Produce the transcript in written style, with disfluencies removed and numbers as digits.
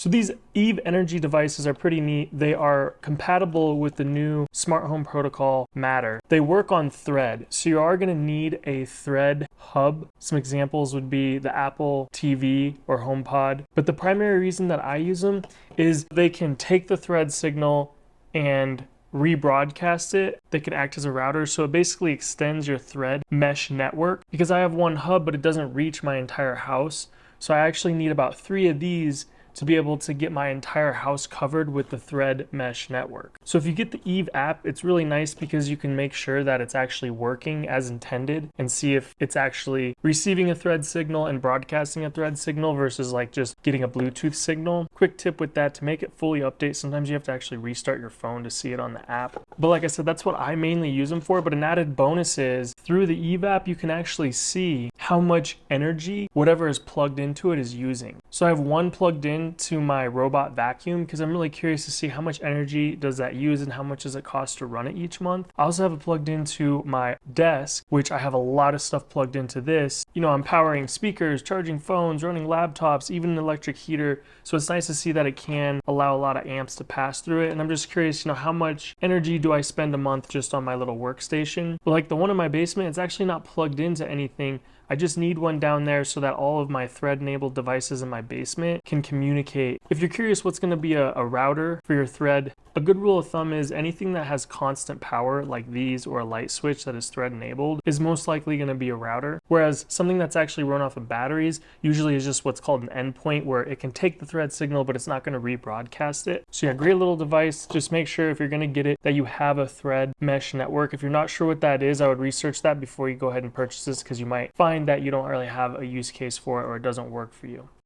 So these Eve Energy devices are pretty neat. They are compatible with the new smart home protocol Matter. They work on Thread, so you are going to need a Thread hub. Some examples would be the Apple TV or HomePod. But the primary reason that I use them is they can take the Thread signal and rebroadcast it. They can act as a router, so it basically extends your Thread mesh network. Because I have one hub, but it doesn't reach my entire house, so I actually need about 3 of these to be able to get my entire house covered with the Thread mesh network. So if you get the Eve app, it's really nice because you can make sure that it's actually working as intended and see if it's actually receiving a Thread signal and broadcasting a Thread signal versus like just getting a Bluetooth signal. Quick tip with that, to make it fully update, sometimes you have to actually restart your phone to see it on the app. But like I said, that's what I mainly use them for. But an added bonus is through the Eve app, you can actually see how much energy whatever is plugged into it is using. So I have one plugged in to my robot vacuum because I'm really curious to see how much energy does that use and how much does it cost to run it each month. I also have it plugged into my desk, which I have a lot of stuff plugged into this. You know, I'm powering speakers, charging phones, running laptops, even an electric heater. So it's nice to see that it can allow a lot of amps to pass through it. And I'm just curious, you know, how much energy do I spend a month just on my little workstation? But like the one in my basement, it's actually not plugged into anything. I just need one down there so that all of my Thread-enabled devices in my basement can communicate. If you're curious what's going to be a router for your Thread, a good rule of thumb is anything that has constant power like these or a light switch that is Thread-enabled is most likely going to be a router. Whereas something that's actually run off of batteries usually is just what's called an endpoint, where it can take the Thread signal but it's not going to rebroadcast it. So yeah, great little device. Just make sure if you're going to get it that you have a Thread mesh network. If you're not sure what that is, I would research that before you go ahead and purchase this, because you might find that you don't really have a use case for it or it doesn't work for you.